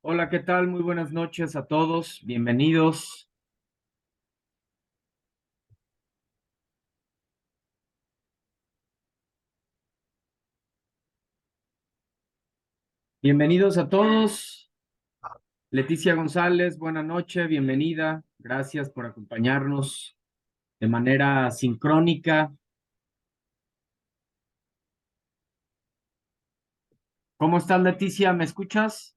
Hola, ¿qué tal? Muy buenas noches a todos. Bienvenidos. Bienvenidos a todos. Leticia González, buena noche, bienvenida. Gracias por acompañarnos de manera sincrónica. ¿Cómo estás, Leticia? ¿Me escuchas?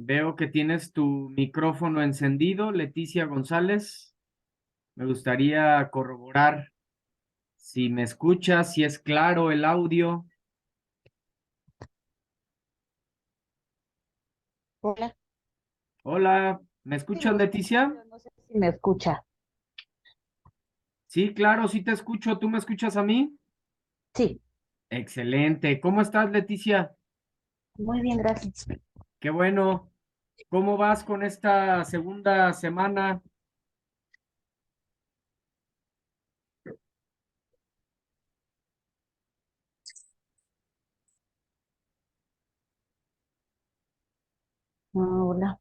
Veo que tienes tu micrófono encendido, Leticia González. Me gustaría corroborar si me escuchas, si es claro el audio. Hola. Hola, ¿me Sí, me escuchas, escucha, Leticia? pero no sé si me escucha. Sí, claro, sí te escucho. ¿Tú me escuchas a mí? Sí, Excelente. ¿Cómo estás, Leticia? muy bien, gracias. Qué bueno. ¿Cómo vas con esta segunda semana? Hola.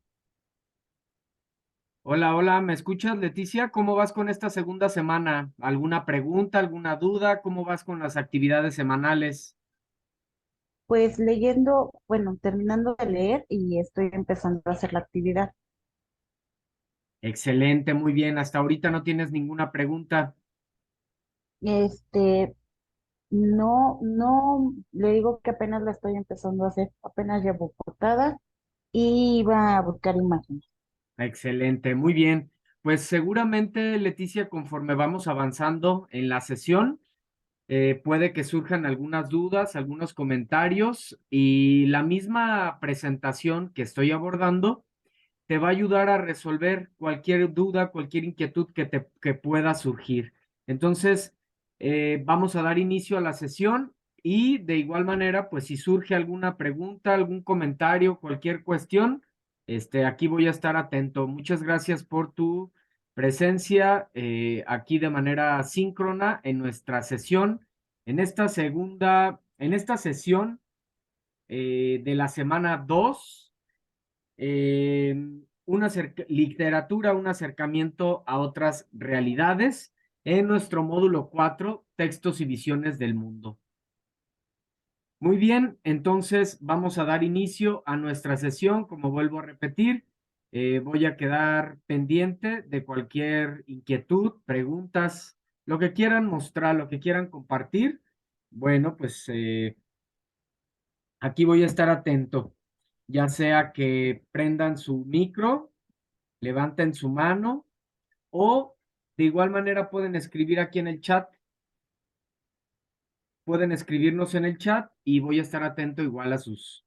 Hola, hola, ¿me escuchas, Leticia? ¿Cómo vas con esta segunda semana? ¿Alguna pregunta, alguna duda? ¿Cómo vas con las actividades semanales? Pues leyendo, bueno, terminando de leer y estoy empezando a hacer la actividad. Excelente, muy bien. Hasta ahorita no tienes ninguna pregunta. Este, no, le digo que apenas la estoy empezando a hacer, apenas llevo portada y iba a buscar imágenes. Excelente, muy bien. Pues seguramente, Leticia, conforme vamos avanzando en la sesión, puede que surjan algunas dudas, algunos comentarios y la misma presentación que estoy abordando te va a ayudar a resolver cualquier duda, cualquier inquietud que pueda surgir. Entonces, vamos a dar inicio a la sesión y de igual manera, pues si surge alguna pregunta, algún comentario, cualquier cuestión, aquí voy a estar atento. Muchas gracias por tu presencia aquí de manera síncrona en nuestra sesión, en esta sesión de la semana 2 literatura, un acercamiento a otras realidades en nuestro módulo 4 textos y visiones del mundo. Muy bien, entonces vamos a dar inicio a nuestra sesión. Como vuelvo a repetir, voy a quedar pendiente de cualquier inquietud, preguntas, lo que quieran mostrar, lo que quieran compartir. Bueno, pues aquí voy a estar atento, ya sea que prendan su micro, levanten su mano o de igual manera pueden escribir aquí en el chat, pueden escribirnos en el chat y voy a estar atento igual a sus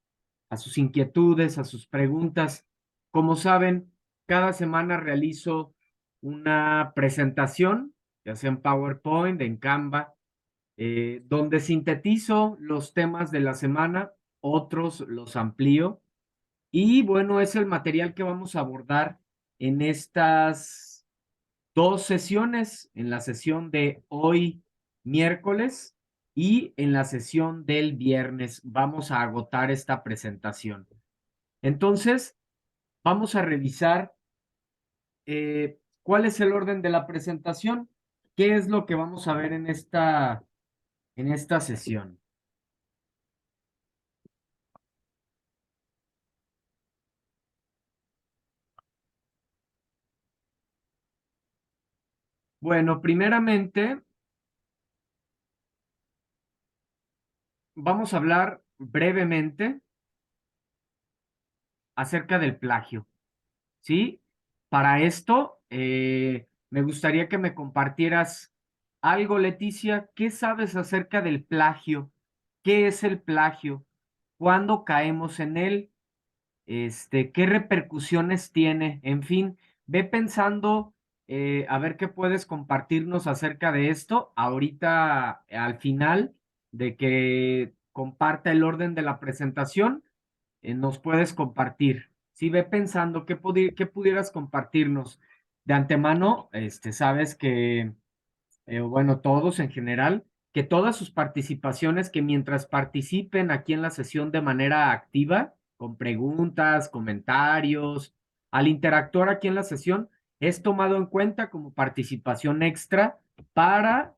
inquietudes, a sus preguntas. Como saben, cada semana realizo una presentación, ya sea en PowerPoint, en Canva, donde sintetizo los temas de la semana, otros los amplío. Y bueno, es el material que vamos a abordar en estas dos sesiones, en la sesión de hoy miércoles y en la sesión del viernes. Vamos a agotar esta presentación. Entonces, vamos a revisar cuál es el orden de la presentación, qué es lo que vamos a ver en esta sesión. Bueno, primeramente, vamos a hablar brevemente acerca del plagio. ¿Sí? Para esto, me gustaría que me compartieras algo, Leticia. ¿Qué sabes acerca del plagio? ¿Qué es el plagio? ¿Cuándo caemos en él? ¿Qué repercusiones tiene? En fin, ve pensando a ver qué puedes compartirnos acerca de esto. Ahorita, al final de que comparta el orden de la presentación, nos puedes compartir. Si ve pensando qué pudieras compartirnos de antemano, sabes que bueno, todos en general, que todas sus participaciones, que mientras participen aquí en la sesión de manera activa, con preguntas, comentarios, al interactuar aquí en la sesión, es tomado en cuenta como participación extra para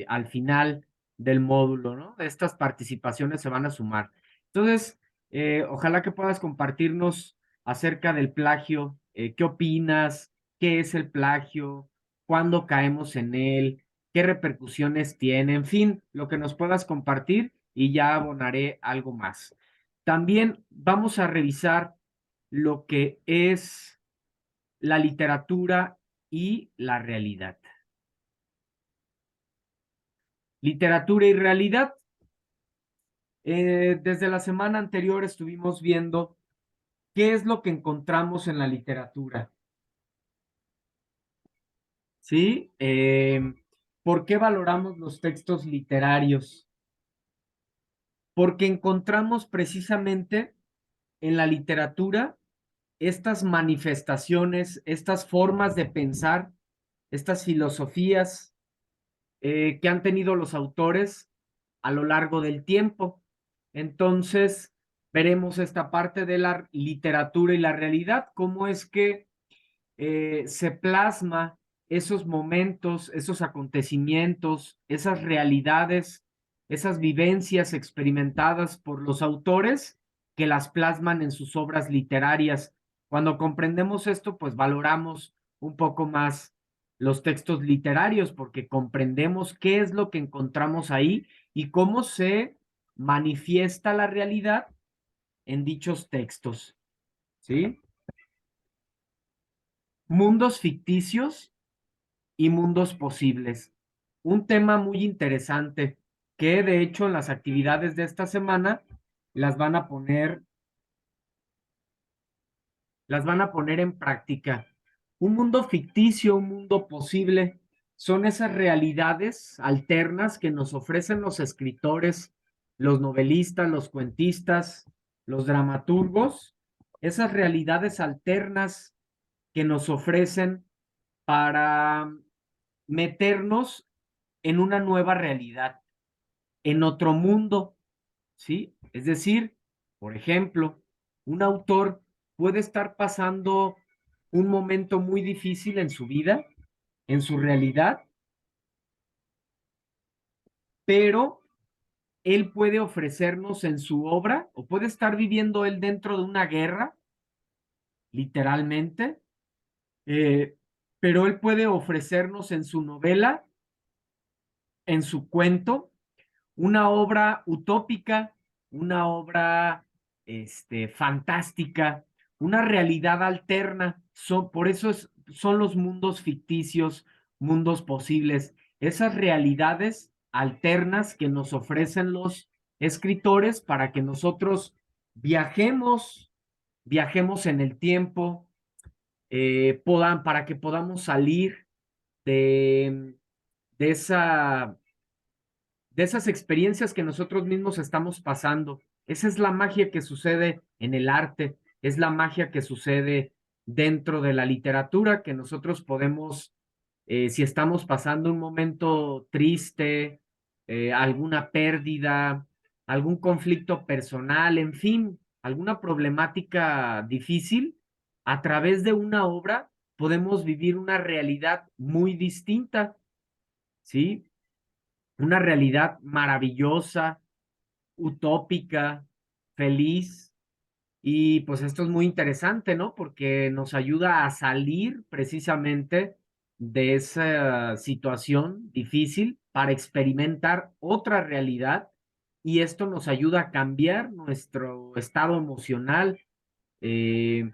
al final del módulo, ¿no? Estas participaciones se van a sumar. Entonces, ojalá que puedas compartirnos acerca del plagio, qué opinas, qué es el plagio, cuándo caemos en él, qué repercusiones tiene, en fin, lo que nos puedas compartir y ya abonaré algo más. También vamos a revisar lo que es la literatura y la realidad. Literatura y realidad. Desde la semana anterior estuvimos viendo qué es lo que encontramos en la literatura. ¿Sí? ¿Por qué valoramos los textos literarios? Porque encontramos precisamente en la literatura estas manifestaciones, estas formas de pensar, estas filosofías que han tenido los autores a lo largo del tiempo. Entonces, veremos esta parte de la literatura y la realidad, cómo es que se plasma esos momentos, esos acontecimientos, esas realidades, esas vivencias experimentadas por los autores que las plasman en sus obras literarias. Cuando comprendemos esto, pues valoramos un poco más los textos literarios porque comprendemos qué es lo que encontramos ahí y cómo se manifiesta la realidad en dichos textos, ¿sí? Mundos ficticios y mundos posibles. Un tema muy interesante que de hecho en las actividades de esta semana las van a poner, las van a poner en práctica. Un mundo ficticio, un mundo posible, son esas realidades alternas que nos ofrecen los escritores, los novelistas, los cuentistas, los dramaturgos, esas realidades alternas que nos ofrecen para meternos en una nueva realidad, en otro mundo, ¿sí? Es decir, por ejemplo, un autor puede estar pasando un momento muy difícil en su vida, en su realidad, pero él puede ofrecernos en su obra, o puede estar viviendo él dentro de una guerra, literalmente, eh, pero él puede ofrecernos en su novela, en su cuento, una obra utópica, una obra fantástica, una realidad alterna. Por eso son los mundos ficticios, mundos posibles, esas realidades alternas que nos ofrecen los escritores para que nosotros viajemos, viajemos en el tiempo, para que podamos salir de, de esa de esas experiencias que nosotros mismos estamos pasando. Esa es la magia que sucede en el arte, es la magia que sucede dentro de la literatura, que nosotros podemos, si estamos pasando un momento triste, alguna pérdida, algún conflicto personal, en fin, alguna problemática difícil, a través de una obra podemos vivir una realidad muy distinta, ¿sí? Una realidad maravillosa, utópica, feliz. Y pues esto es muy interesante, ¿no? Porque nos ayuda a salir precisamente de esa situación difícil para experimentar otra realidad y esto nos ayuda a cambiar nuestro estado emocional. eh,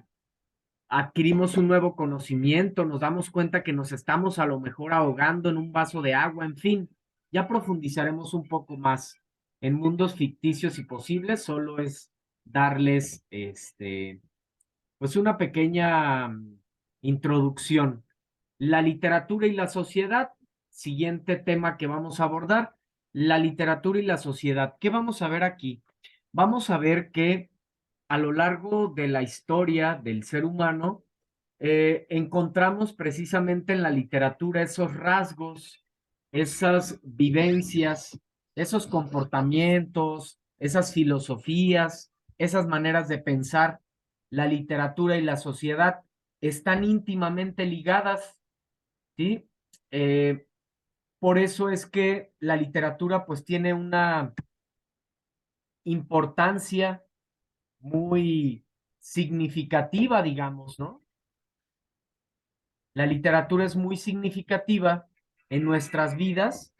Adquirimos un nuevo conocimiento, nos damos cuenta que nos estamos a lo mejor ahogando en un vaso de agua, en fin, ya profundizaremos un poco más en mundos ficticios y posibles, solo es darles pues una pequeña introducción. La literatura y la sociedad, siguiente tema que vamos a abordar, la literatura y la sociedad. ¿Qué vamos a ver aquí? Vamos a ver que a lo largo de la historia del ser humano, encontramos precisamente en la literatura esos rasgos, esas vivencias, esos comportamientos, esas filosofías, esas maneras de pensar, la literatura y la sociedad están íntimamente ligadas, ¿sí? Eh, por eso es que la literatura pues tiene una importancia muy significativa, digamos, ¿no? La literatura es muy significativa en nuestras vidas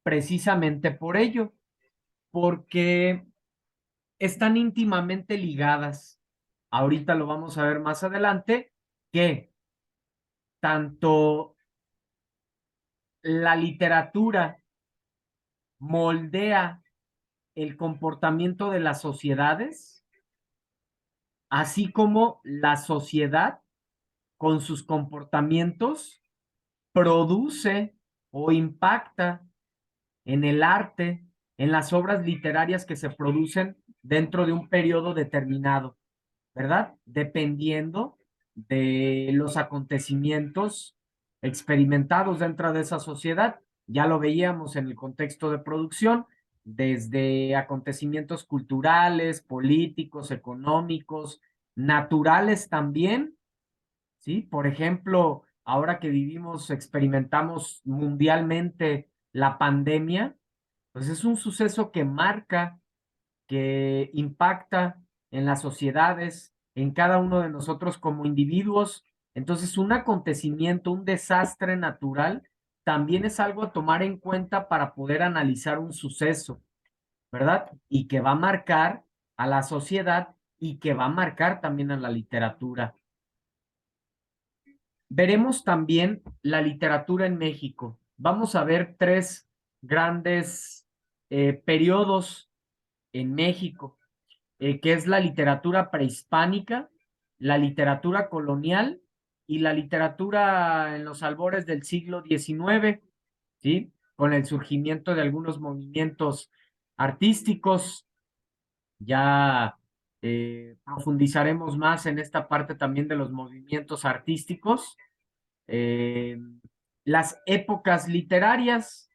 precisamente por ello, porque están íntimamente ligadas. Ahorita lo vamos a ver más adelante, que tanto la literatura moldea el comportamiento de las sociedades, así como la sociedad con sus comportamientos produce o impacta en el arte, en las obras literarias que se producen dentro de un periodo determinado, ¿verdad? Dependiendo de los acontecimientos experimentados dentro de esa sociedad. Ya lo veíamos en el contexto de producción, desde acontecimientos culturales, políticos, económicos, naturales también, ¿sí? Por ejemplo, ahora que vivimos, experimentamos mundialmente la pandemia, pues es un suceso que marca, que impacta en las sociedades, en cada uno de nosotros como individuos. Entonces, un acontecimiento, un desastre natural, también es algo a tomar en cuenta para poder analizar un suceso, ¿verdad? Y que va a marcar a la sociedad y que va a marcar también a la literatura. Veremos también la literatura en México. Vamos a ver tres grandes periodos en México, que es la literatura prehispánica, la literatura colonial y la literatura en los albores del siglo XIX, ¿sí? Con el surgimiento de algunos movimientos artísticos. Ya profundizaremos más en esta parte también de los movimientos artísticos. Eh, las épocas literarias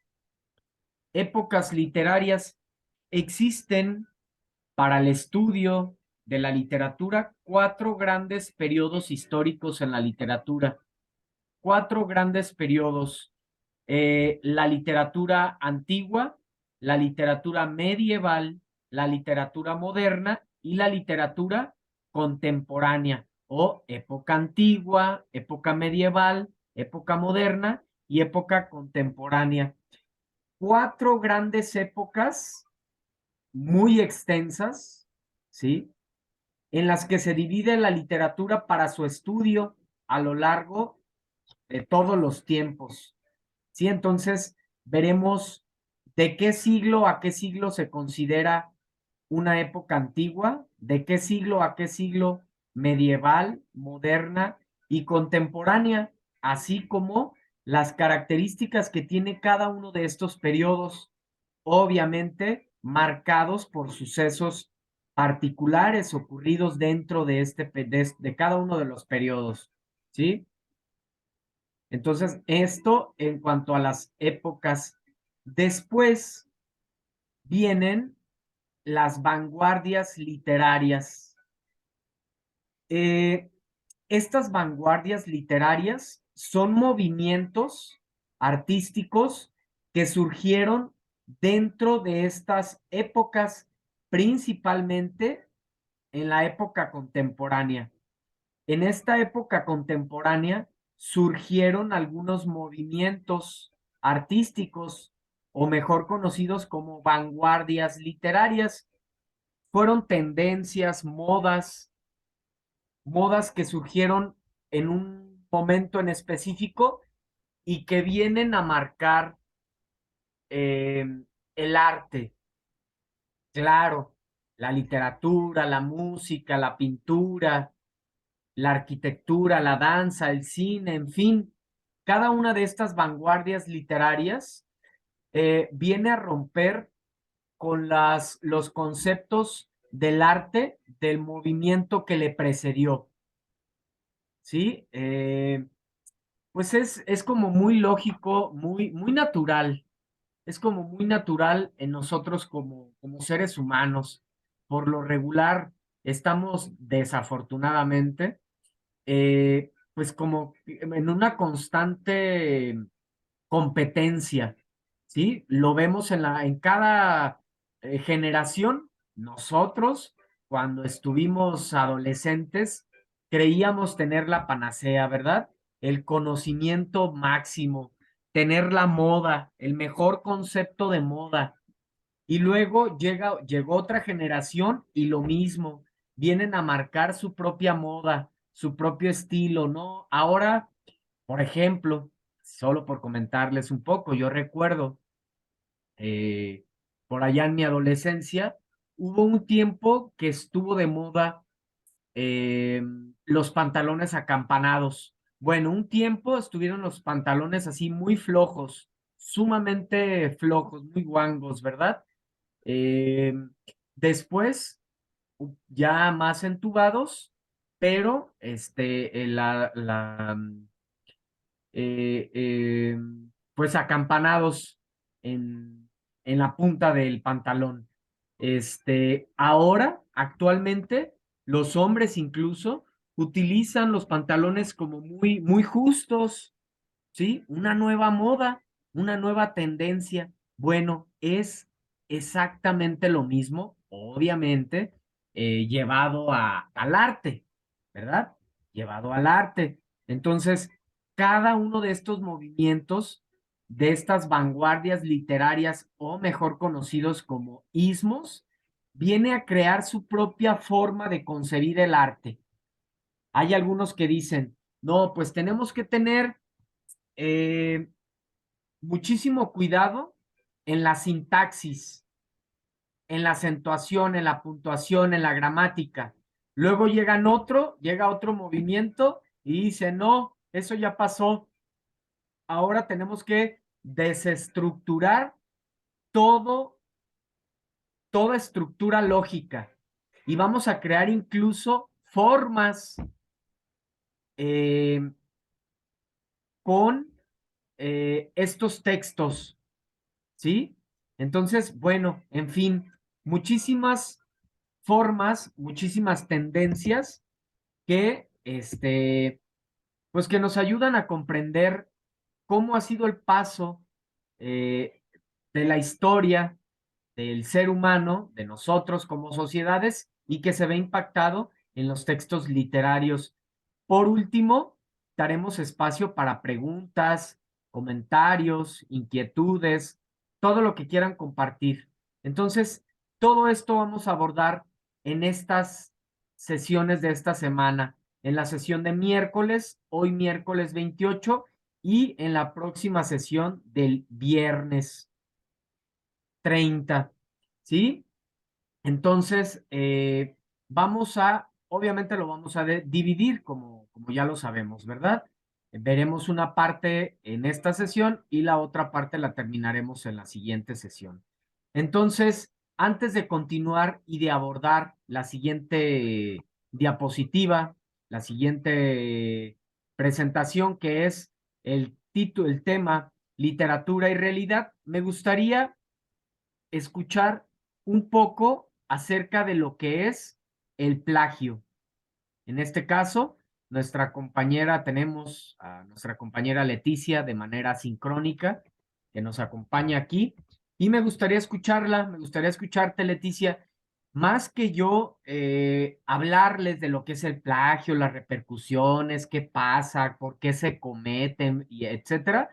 existen para el estudio de la literatura cuatro grandes periodos históricos en la literatura, cuatro grandes periodos. La literatura antigua, la literatura medieval, la literatura moderna y la literatura contemporánea o época antigua, época medieval, época moderna y época contemporánea. Cuatro grandes épocas muy extensas, ¿sí? En las que se divide la literatura para su estudio a lo largo de todos los tiempos. ¿Sí? Entonces, veremos de qué siglo a qué siglo se considera una época antigua, de qué siglo a qué siglo medieval, moderna y contemporánea, así como las características que tiene cada uno de estos periodos, obviamente marcados por sucesos particulares ocurridos dentro de de cada uno de los periodos, ¿sí? Entonces, esto en cuanto a las épocas. Después vienen las vanguardias literarias. Eh, estas vanguardias literarias son movimientos artísticos que surgieron dentro de estas épocas, principalmente en la época contemporánea. En esta época contemporánea surgieron algunos movimientos artísticos, o mejor conocidos como vanguardias literarias. Fueron tendencias, modas que surgieron en un momento en específico y que vienen a marcar eh, el arte, claro, la literatura, la música, la pintura, la arquitectura, la danza, el cine, en fin, cada una de estas vanguardias literarias viene a romper con los conceptos del arte del movimiento que le precedió, ¿sí? Pues es como muy lógico, muy natural. Es como muy natural en nosotros como seres humanos. Por lo regular, estamos desafortunadamente, pues como en una constante competencia, ¿sí? Lo vemos en cada generación. Nosotros, cuando estuvimos adolescentes, creíamos tener la panacea, ¿verdad? El conocimiento máximo, tener la moda, el mejor concepto de moda. Y luego llegó otra generación y lo mismo, vienen a marcar su propia moda, su propio estilo, ¿no? Ahora, por ejemplo, solo por comentarles un poco, yo recuerdo eh, por allá en mi adolescencia, hubo un tiempo que estuvo de moda eh, los pantalones acampanados. Bueno, un tiempo estuvieron los pantalones así muy flojos, sumamente flojos, muy guangos, ¿verdad? Eh, Después, ya más entubados, pero eh, eh, pues acampanados en la punta del pantalón. Ahora, actualmente, los hombres incluso utilizan los pantalones como muy justos, ¿sí? Una nueva moda, una nueva tendencia. Bueno, es exactamente lo mismo, obviamente, llevado al arte, ¿verdad? Llevado al arte. Entonces, cada uno de estos movimientos, de estas vanguardias literarias, o mejor conocidos como ismos, viene a crear su propia forma de concebir el arte. Hay algunos que dicen, no, pues tenemos que tener eh, muchísimo cuidado en la sintaxis, en la acentuación, en la puntuación, en la gramática. Luego llega otro movimiento y dice, no, eso ya pasó. Ahora tenemos que desestructurar todo, toda estructura lógica y vamos a crear incluso formas eh, con estos textos. ¿Sí? Entonces, bueno, en fin, muchísimas formas, muchísimas tendencias que, pues que nos ayudan a comprender cómo ha sido el paso eh, de la historia del ser humano, de nosotros como sociedades, y que se ve impactado en los textos literarios. Por último, daremos espacio para preguntas, comentarios, inquietudes, todo lo que quieran compartir. Entonces, todo esto vamos a abordar en estas sesiones de esta semana, en la sesión de miércoles, hoy miércoles 28, y en la próxima sesión del viernes 30, ¿sí? Entonces, obviamente lo vamos a dividir como ya lo sabemos, ¿verdad? Veremos una parte en esta sesión y la otra parte la terminaremos en la siguiente sesión. Entonces, antes de continuar y de abordar la siguiente diapositiva, la siguiente presentación, que es el título, el tema literatura y realidad, me gustaría escuchar un poco acerca de lo que es el plagio. En este caso, tenemos a nuestra compañera Leticia de manera sincrónica, que nos acompaña aquí, y me gustaría escucharla, me gustaría escucharte, Leticia, más que yo hablarles de lo que es el plagio, las repercusiones, qué pasa, por qué se cometen, y etcétera,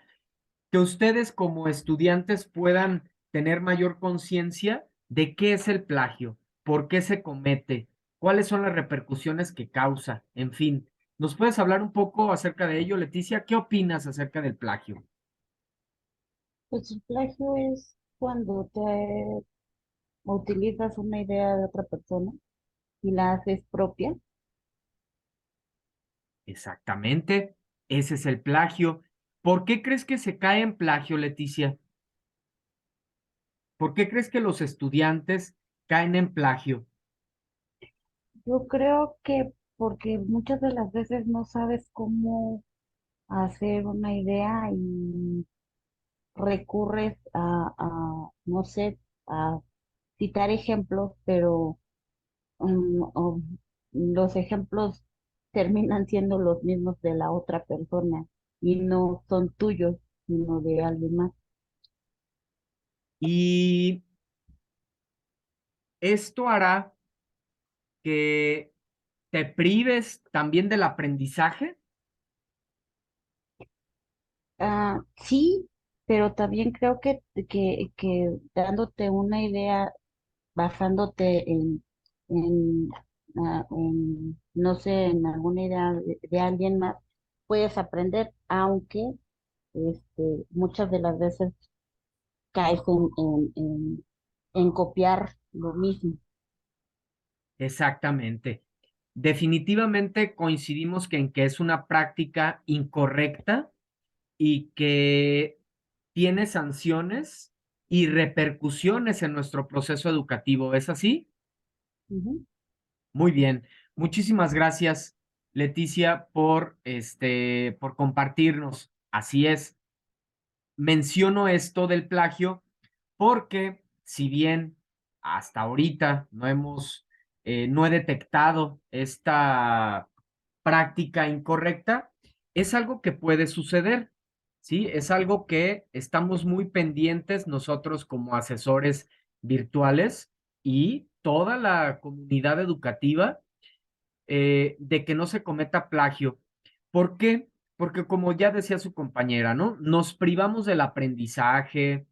que ustedes como estudiantes puedan tener mayor conciencia de qué es el plagio, por qué se comete, cuáles son las repercusiones que causa, en fin. ¿Nos puedes hablar un poco acerca de ello, Leticia? ¿Qué opinas acerca del plagio? Pues el plagio es cuando te utilizas una idea de otra persona y la haces propia. Exactamente, ese es el plagio. ¿Por qué crees que se cae en plagio, Leticia? ¿Por qué crees que los estudiantes caen en plagio? Yo creo que porque muchas de las veces no sabes cómo, hacer una idea y recurres no sé, a citar ejemplos, pero o los ejemplos terminan siendo los mismos de la otra persona y no son tuyos, sino de alguien más. Y esto hará que te prives también del aprendizaje. Sí, pero también creo que dándote una idea, basándote en, no sé, en alguna idea de alguien más, puedes aprender, aunque muchas de las veces caes en copiar lo mismo. Exactamente. Definitivamente coincidimos que en que es una práctica incorrecta y que tiene sanciones y repercusiones en nuestro proceso educativo. ¿Es así? Ujú. Muy bien. Muchísimas gracias, Leticia, por compartirnos. Así es. Menciono esto del plagio porque si bien hasta ahorita no he detectado esta práctica incorrecta, es algo que puede suceder, ¿sí? Es algo que estamos muy pendientes nosotros como asesores virtuales y toda la comunidad educativa de que no se cometa plagio. ¿Por qué? Porque como ya decía su compañera, ¿no? Nos privamos del aprendizaje,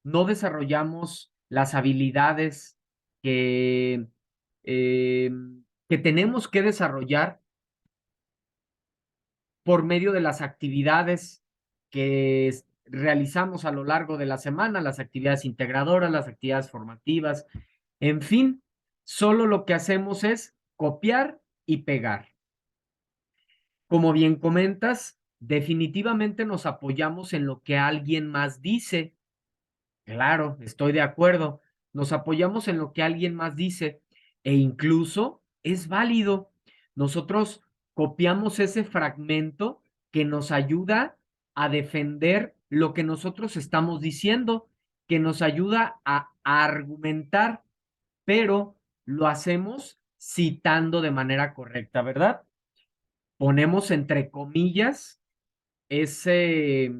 no desarrollamos las habilidades que, eh, que tenemos que desarrollar por medio de las actividades que realizamos a lo largo de la semana, las actividades integradoras, las actividades formativas, en fin, solo lo que hacemos es copiar y pegar. Como bien comentas, definitivamente nos apoyamos en lo que alguien más dice. Claro, estoy de acuerdo. Nos apoyamos en lo que alguien más dice e incluso es válido. Nosotros copiamos ese fragmento que nos ayuda a defender lo que nosotros estamos diciendo, que nos ayuda a argumentar, pero lo hacemos citando de manera correcta, ¿verdad? Ponemos entre comillas ese,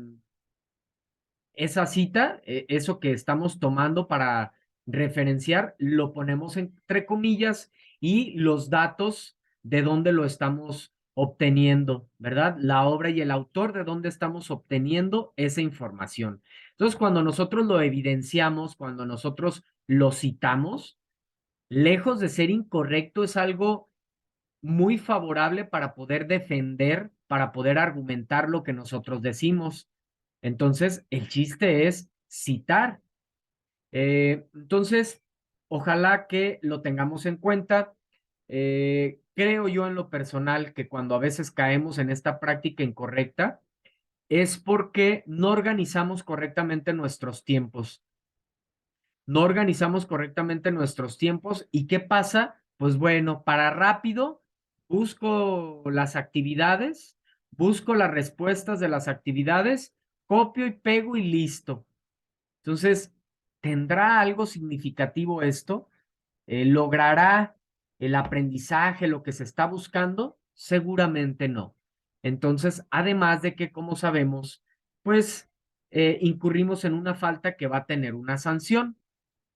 esa cita, eso que estamos tomando para referenciar, lo ponemos entre comillas y los datos de dónde lo estamos obteniendo, ¿verdad? La obra y el autor de dónde estamos obteniendo esa información. Entonces, cuando nosotros lo evidenciamos, cuando nosotros lo citamos, lejos de ser incorrecto, es algo muy favorable para poder defender, para poder argumentar lo que nosotros decimos. Entonces, el chiste es citar. Entonces, ojalá que lo tengamos en cuenta. Creo yo en lo personal que cuando a veces caemos en esta práctica incorrecta es porque no organizamos correctamente nuestros tiempos, no organizamos correctamente nuestros tiempos. ¿Y qué pasa? Pues bueno, para rápido busco las actividades, busco las respuestas de las actividades, copio y pego y listo. Entonces, ¿tendrá algo significativo esto? ¿Logrará el aprendizaje, lo que se está buscando? Seguramente no. Entonces, además de que, como sabemos, pues incurrimos en una falta que va a tener una sanción.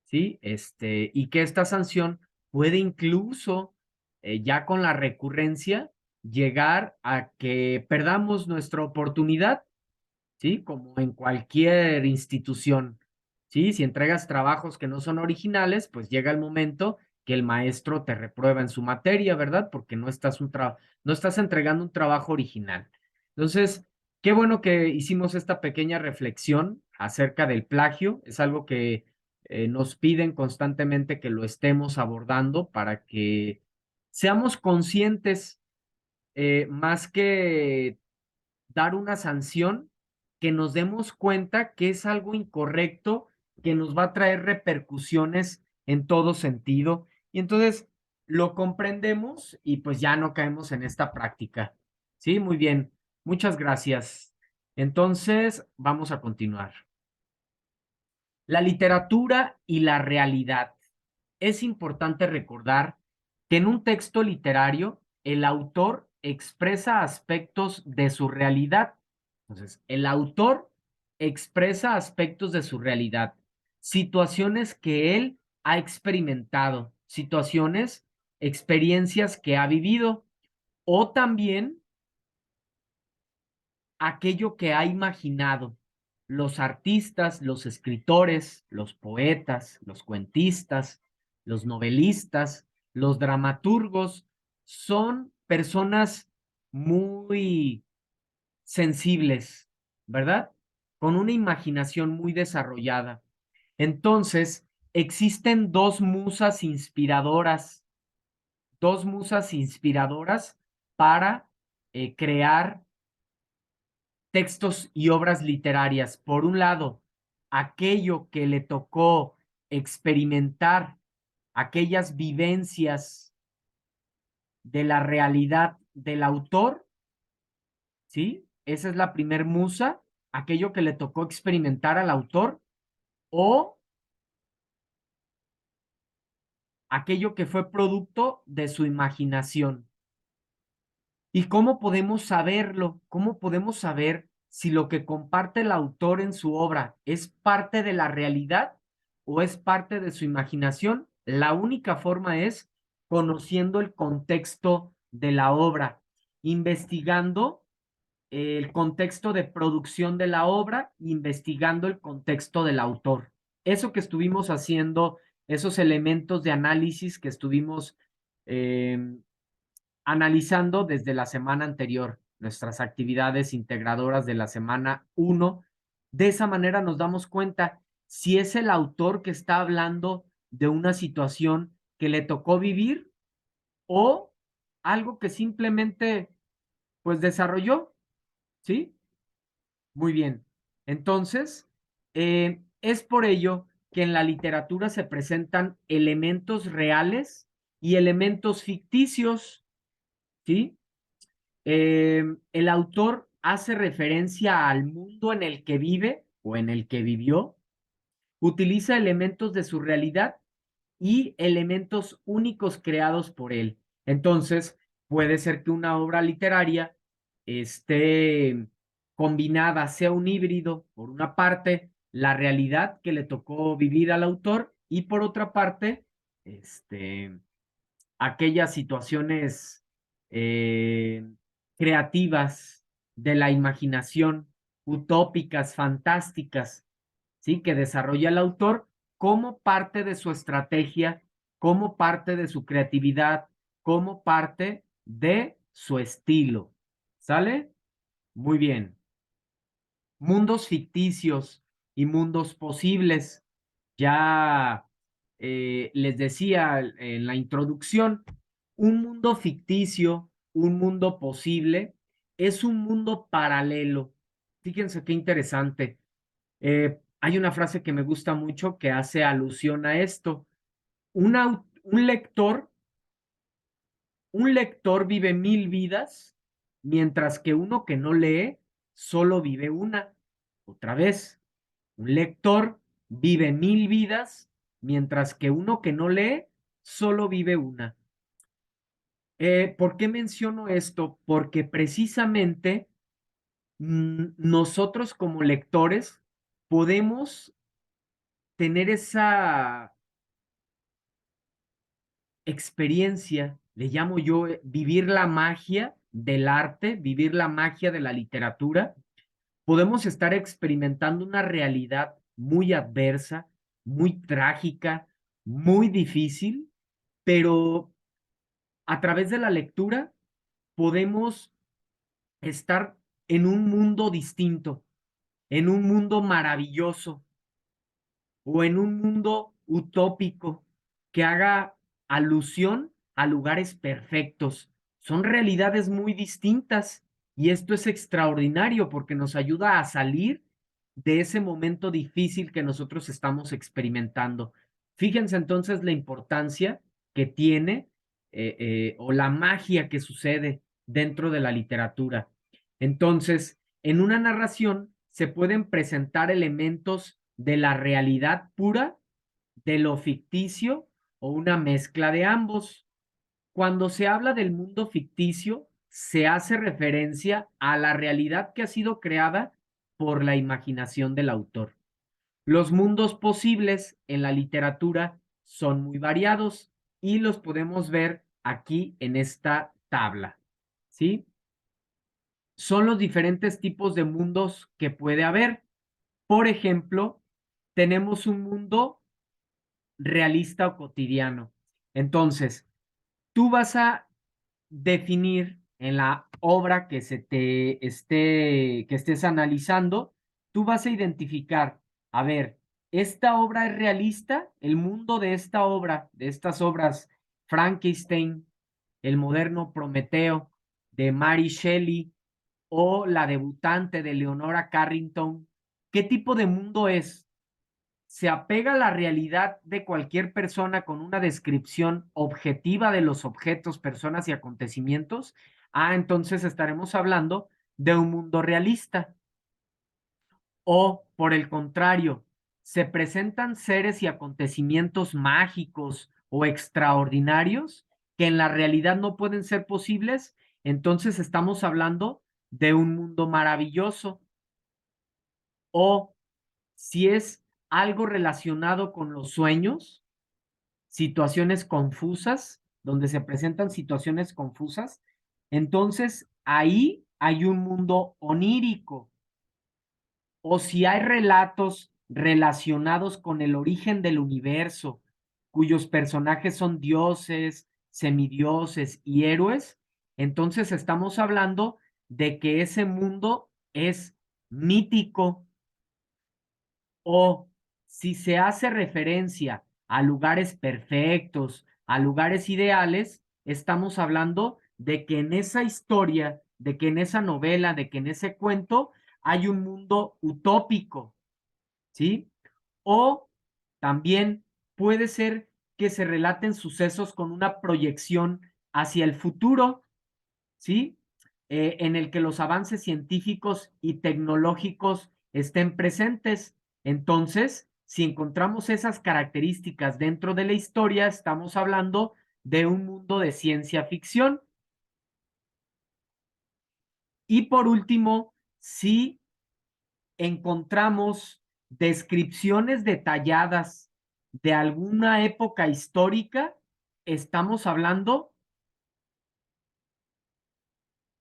¿Sí? Y que esta sanción puede incluso, ya con la recurrencia, llegar a que perdamos nuestra oportunidad, ¿sí? Como en cualquier institución, ¿sí? Si entregas trabajos que no son originales, pues llega el momento que el maestro te reprueba en su materia, ¿verdad? Porque no estás entregando un trabajo original. Entonces, qué bueno que hicimos esta pequeña reflexión acerca del plagio. Es algo que nos piden constantemente que lo estemos abordando para que seamos conscientes, más que dar una sanción, que nos demos cuenta que es algo incorrecto, que nos va a traer repercusiones en todo sentido. Y entonces lo comprendemos y pues ya no caemos en esta práctica. Sí, muy bien. Muchas gracias. Entonces, vamos a continuar. La literatura y la realidad. Es importante recordar que en un texto literario el autor expresa aspectos de su realidad. Entonces, el autor expresa aspectos de su realidad, situaciones que él ha experimentado, situaciones, experiencias que ha vivido, o también aquello que ha imaginado. Los artistas, los escritores, los poetas, los cuentistas, los novelistas, los dramaturgos, son personas muy sensibles, ¿verdad? Con una imaginación muy desarrollada. Entonces, existen dos musas inspiradoras para crear textos y obras literarias. Por un lado, aquello que le tocó experimentar, aquellas vivencias de la realidad del autor, ¿sí? Esa es la primer musa, aquello que le tocó experimentar al autor, o aquello que fue producto de su imaginación. ¿Y cómo podemos saberlo? ¿Cómo podemos saber si lo que comparte el autor en su obra es parte de la realidad o es parte de su imaginación? La única forma es conociendo el contexto de la obra, investigando el contexto de producción de la obra, investigando el contexto del autor. Eso que estuvimos haciendo, esos elementos de análisis que estuvimos eh, analizando desde la semana anterior, nuestras actividades integradoras de la semana uno. De esa manera nos damos cuenta si es el autor que está hablando de una situación que le tocó vivir o algo que simplemente pues desarrolló, ¿sí? Muy bien. Entonces, es por ello que en la literatura se presentan elementos reales y elementos ficticios, ¿sí? El autor hace referencia al mundo en el que vive o en el que vivió, utiliza elementos de su realidad y elementos únicos creados por él. Entonces, puede ser que una obra literaria esté combinada, sea un híbrido, por una parte, la realidad que le tocó vivir al autor y por otra parte, este, aquellas situaciones eh, creativas de la imaginación, utópicas, fantásticas, ¿sí? Que desarrolla el autor como parte de su estrategia, como parte de su creatividad, como parte de su estilo. ¿Sale? Muy bien. Mundos ficticios y mundos posibles. Ya les decía en la introducción, un mundo ficticio, un mundo posible, es un mundo paralelo. Fíjense qué interesante. Hay una frase que me gusta mucho que hace alusión a esto. Un lector, un lector vive 1000 vidas, mientras que uno que no lee solo vive una. Otra vez, un lector vive 1000 vidas, mientras que uno que no lee solo vive una. ¿Por qué menciono esto? Porque precisamente nosotros como lectores podemos tener esa experiencia, le llamo yo, vivir la magia del arte, vivir la magia de la literatura. Podemos estar experimentando una realidad muy adversa, muy trágica, muy difícil, pero a través de la lectura podemos estar en un mundo distinto, en un mundo maravilloso o en un mundo utópico que haga alusión a lugares perfectos. Son realidades muy distintas y esto es extraordinario porque nos ayuda a salir de ese momento difícil que nosotros estamos experimentando. Fíjense entonces la importancia que tiene o la magia que sucede dentro de la literatura. Entonces, en una narración se pueden presentar elementos de la realidad pura, de lo ficticio o una mezcla de ambos. Cuando se habla del mundo ficticio, se hace referencia a la realidad que ha sido creada por la imaginación del autor. Los mundos posibles en la literatura son muy variados y los podemos ver aquí en esta tabla, ¿sí? Son los diferentes tipos de mundos que puede haber. Por ejemplo, tenemos un mundo realista o cotidiano. Entonces, tú vas a definir en la obra que que estés analizando, tú vas a identificar, a ver, esta obra es realista, el mundo de esta obra, de estas obras, Frankenstein, el moderno Prometeo, de Mary Shelley, o la debutante de Leonora Carrington, ¿qué tipo de mundo es? ¿Se apega a la realidad de cualquier persona con una descripción objetiva de los objetos, personas y acontecimientos? Ah, entonces estaremos hablando de un mundo realista. O, por el contrario, se presentan seres y acontecimientos mágicos o extraordinarios que en la realidad no pueden ser posibles, entonces estamos hablando de un mundo maravilloso. O si es algo relacionado con los sueños, situaciones confusas, donde se presentan situaciones confusas, entonces ahí hay un mundo onírico. O si hay relatos relacionados con el origen del universo, cuyos personajes son dioses, semidioses y héroes, entonces estamos hablando de que ese mundo es mítico. O si se hace referencia a lugares perfectos, a lugares ideales, estamos hablando de que en esa historia, de que en esa novela, de que en ese cuento hay un mundo utópico, ¿sí? O también puede ser que se relaten sucesos con una proyección hacia el futuro, ¿sí? En el que los avances científicos y tecnológicos estén presentes. Entonces, si encontramos esas características dentro de la historia, estamos hablando de un mundo de ciencia ficción. Y por último, si encontramos descripciones detalladas de alguna época histórica, estamos hablando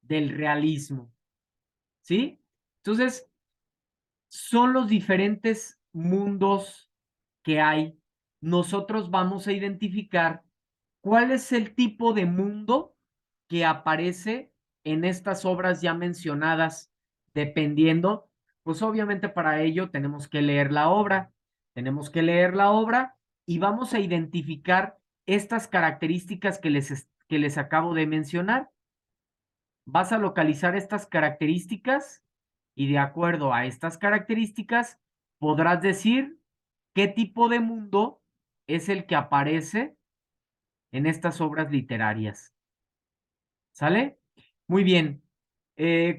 del realismo, ¿sí? Entonces, son los diferentes mundos que hay. Nosotros vamos a identificar cuál es el tipo de mundo que aparece en estas obras ya mencionadas, dependiendo, pues obviamente para ello tenemos que leer la obra, tenemos que leer la obra y vamos a identificar estas características que les acabo de mencionar. Vas a localizar estas características y de acuerdo a estas características podrás decir qué tipo de mundo es el que aparece en estas obras literarias. ¿Sale? Muy bien.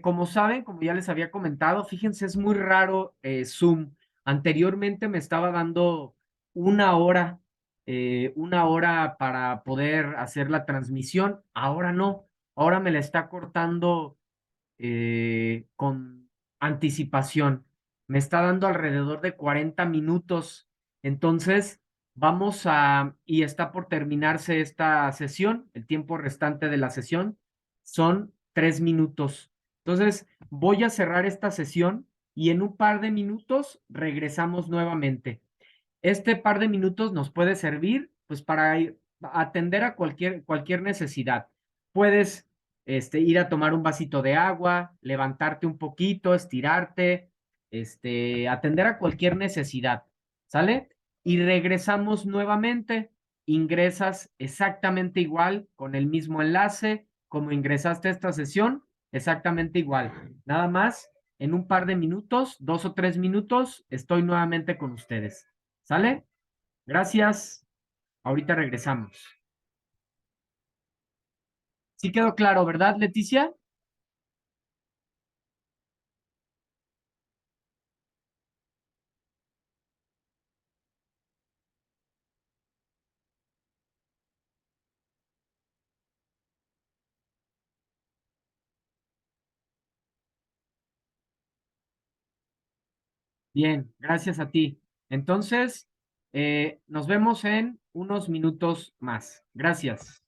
Como saben, como ya les había comentado, fíjense, es muy raro Zoom. Anteriormente me estaba dando una hora, una hora para poder hacer la transmisión. Ahora no. Ahora me la está cortando con anticipación. Me está dando alrededor de 40 minutos. Entonces, y está por terminarse esta sesión, el tiempo restante de la sesión son 3 minutos. Entonces, voy a cerrar esta sesión y en un par de minutos regresamos nuevamente. Este par de minutos nos puede servir pues para atender a cualquier necesidad. Puedes ir a tomar un vasito de agua, levantarte un poquito, estirarte, atender a cualquier necesidad, ¿sale? Y regresamos nuevamente, ingresas exactamente igual con el mismo enlace como ingresaste a esta sesión, exactamente igual. Nada más, en un par de minutos, 2 o 3 minutos, estoy nuevamente con ustedes. ¿Sale? Gracias. Ahorita regresamos. Sí quedó claro, ¿verdad, Leticia? Bien, gracias a ti. Entonces, nos vemos en unos minutos más. Gracias.